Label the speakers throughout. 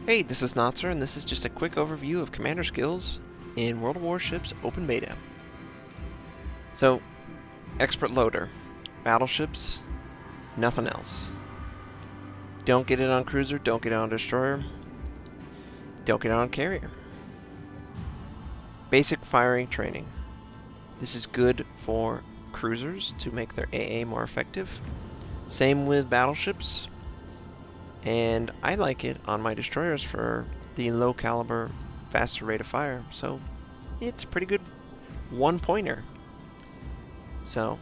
Speaker 1: Hey, this is Notser, and this is just a quick overview of commander skills in World of Warships Open Beta. So, Expert Loader. Battleships, nothing else. Don't get it on cruiser, don't get it on destroyer, don't get it on carrier. Basic firing training. This is good for cruisers to make their AA more effective. Same with battleships. And I like it on my destroyers for the low caliber, faster rate of fire. So it's pretty good one-pointer. So,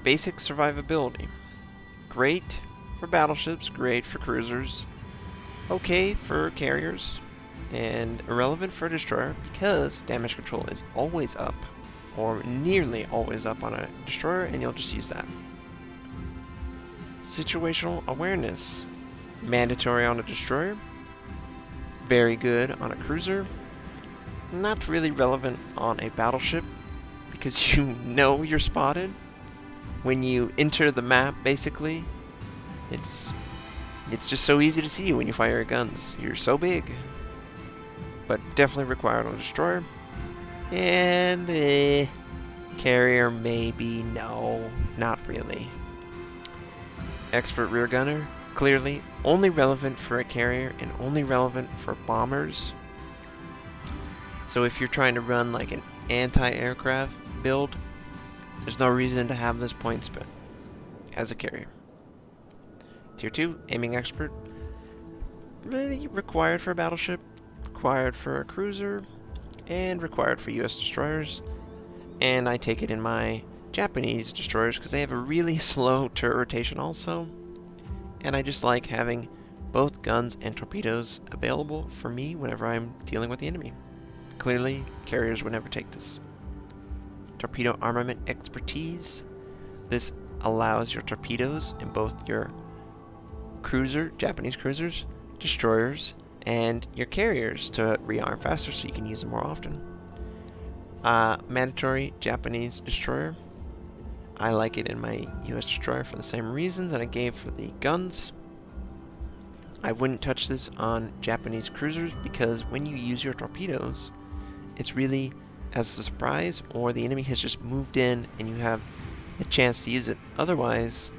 Speaker 1: basic survivability. Great for battleships, great for cruisers, okay for carriers, and irrelevant for a destroyer because damage control is always up, or nearly always up on a destroyer, and you'll just use that. Situational awareness. Mandatory on a destroyer. Very good on a cruiser. Not really relevant on a battleship because you know you're spotted. When you enter the map, basically, it's just so easy to see you when you fire your guns. You're so big. But definitely required on a destroyer. And carrier, maybe. No, not really. Expert rear gunner, clearly only relevant for a carrier and only relevant for bombers. So if you're trying to run like an anti-aircraft build, there's no reason to have this point spent as a carrier. Tier 2, aiming expert, really required for a battleship, required for a cruiser, and required for US destroyers. And I take it in my Japanese destroyers because they have a really slow turret rotation also, and I just like having both guns and torpedoes available for me whenever I'm dealing with the enemy. Clearly, carriers would never take this. Torpedo armament expertise. This allows your torpedoes in both your cruiser, Japanese cruisers, destroyers, and your carriers to rearm faster so you can use them more often. Mandatory Japanese destroyer. I like it in my US destroyer for the same reason that I gave for the guns. I wouldn't touch this on Japanese cruisers because when you use your torpedoes, it's really as a surprise, or the enemy has just moved in and you have the chance to use it. Otherwise,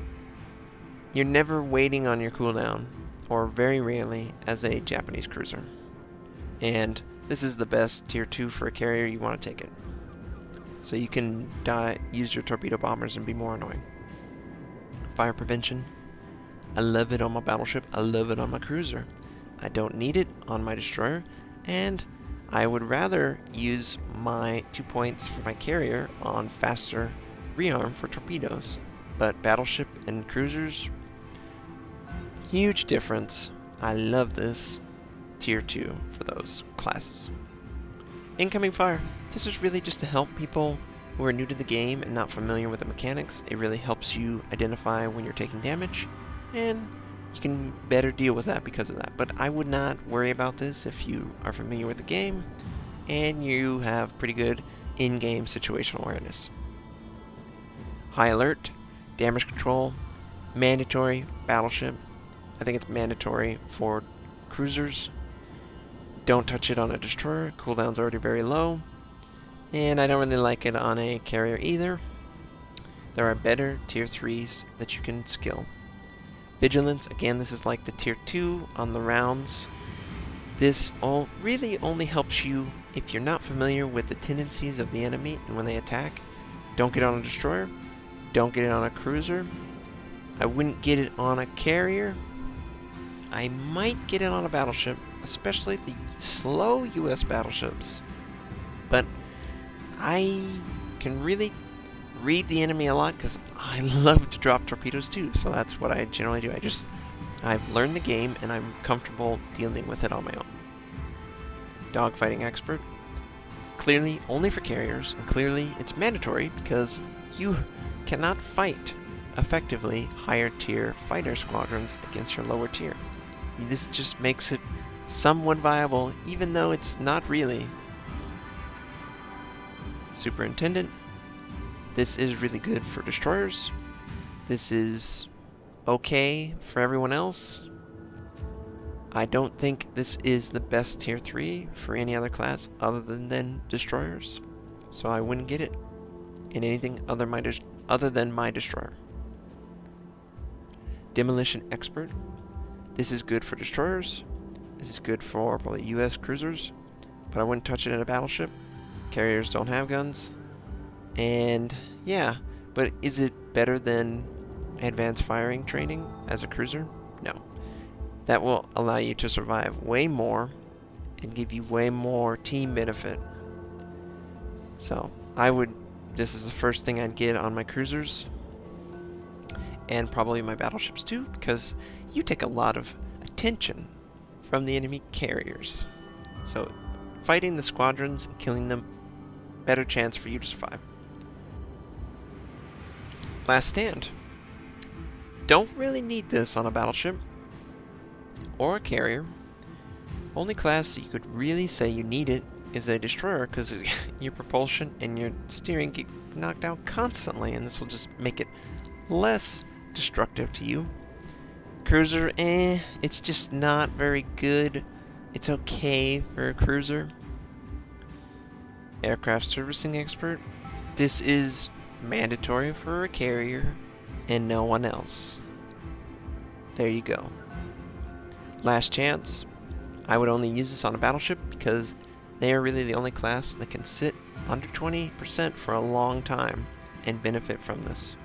Speaker 1: you're never waiting on your cooldown, or very rarely as a Japanese cruiser. And this is the best tier 2 for a carrier. You want to take it. So you can use your torpedo bombers and be more annoying. Fire prevention. I love it on my battleship. I love it on my cruiser. I don't need it on my destroyer. And I would rather use my 2 points for my carrier on faster rearm for torpedoes. But battleship and cruisers, huge difference. I love this tier 2 for those classes. Incoming fire. This is really just to help people who are new to the game and not familiar with the mechanics. It really helps you identify when you're taking damage, and you can better deal with that because of that. But I would not worry about this if you are familiar with the game and you have pretty good in-game situational awareness. High alert, damage control, mandatory battleship. I think it's mandatory for cruisers. Don't touch it on a destroyer. Cooldown's already very low. And I don't really like it on a carrier either. There are better tier 3s that you can skill. Vigilance, again, this is like the tier 2 on the rounds. This really only helps you if you're not familiar with the tendencies of the enemy and when they attack. Don't get it on a destroyer. Don't get it on a cruiser. I wouldn't get it on a carrier. I might get it on a battleship, especially the slow US battleships. But I can really read the enemy a lot because I love to drop torpedoes too, so that's what I generally do. I've learned the game and I'm comfortable dealing with it on my own. Dogfighting expert. Clearly only for carriers, and clearly it's mandatory because you cannot fight effectively higher tier fighter squadrons against your lower tier. This just makes it somewhat viable, even though it's not really. Superintendent. This is really good for destroyers. This is okay for everyone else. I don't think this is the best tier 3 for any other class other than destroyers, so I wouldn't get it in anything other than my destroyer. Demolition Expert. This is good for destroyers. This is good for probably US cruisers, but I wouldn't touch it in a battleship. Carriers don't have guns. And yeah, but is it better than advanced firing training as a cruiser? No. That will allow you to survive way more and give you way more team benefit. So this is the first thing I'd get on my cruisers, and probably my battleships too, because you take a lot of attention from the enemy carriers. So fighting the squadrons and killing them, better chance for you to survive. Last Stand. Don't really need this on a battleship or a carrier. Only class you could really say you need it is a destroyer, because your propulsion and your steering get knocked out constantly, and this will just make it less destructive to you. Cruiser, it's just not very good. It's okay for a cruiser. Aircraft Servicing Expert. This is mandatory for a carrier and no one else. There you go. Last Chance. I would only use this on a battleship because they are really the only class that can sit under 20% for a long time and benefit from this.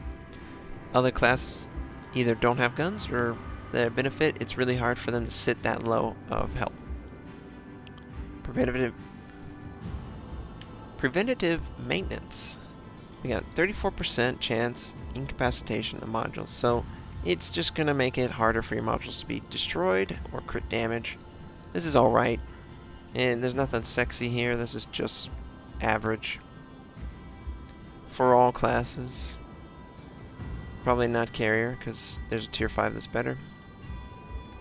Speaker 1: Other classes either don't have guns, or their benefit, it's really hard for them to sit that low of health. Preventative maintenance. We got 34% chance incapacitation of modules, so it's just going to make it harder for your modules to be destroyed or crit damage. This is alright, and there's nothing sexy here. This is just average for all classes. Probably not carrier, because there's a tier 5 that's better.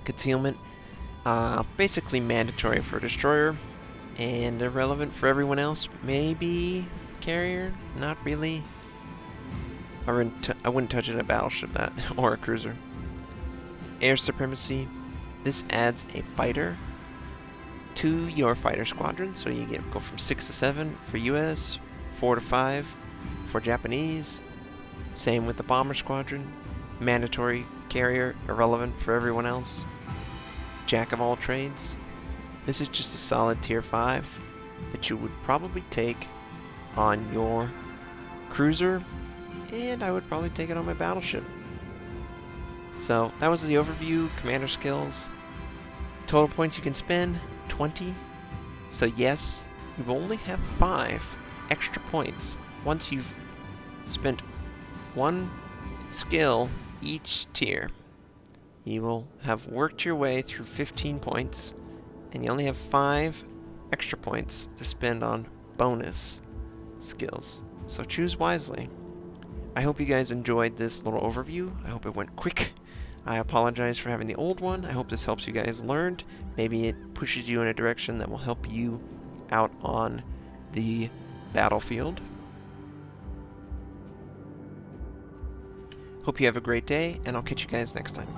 Speaker 1: Concealment, basically mandatory for destroyer and irrelevant for everyone else. Maybe carrier, not really. I wouldn't touch it in a battleship or a cruiser. Air Supremacy, this adds a fighter to your fighter squadron, so you go from 6 to 7 for US, 4 to 5 for Japanese. Same with the bomber squadron. Mandatory carrier, irrelevant for everyone else. Jack of all trades. This is just a solid tier 5 that you would probably take on your cruiser, and I would probably take it on my battleship. So that was the overview. Commander skills. Total points you can spend, 20. So yes, you only have 5 extra points once you've spent 1 skill each tier. You will have worked your way through 15 points, and you only have 5 extra points to spend on bonus skills. So choose wisely. I hope you guys enjoyed this little overview. I hope it went quick. I apologize for having the old one. I hope this helps you guys learn. Maybe it pushes you in a direction that will help you out on the battlefield. Hope you have a great day, and I'll catch you guys next time.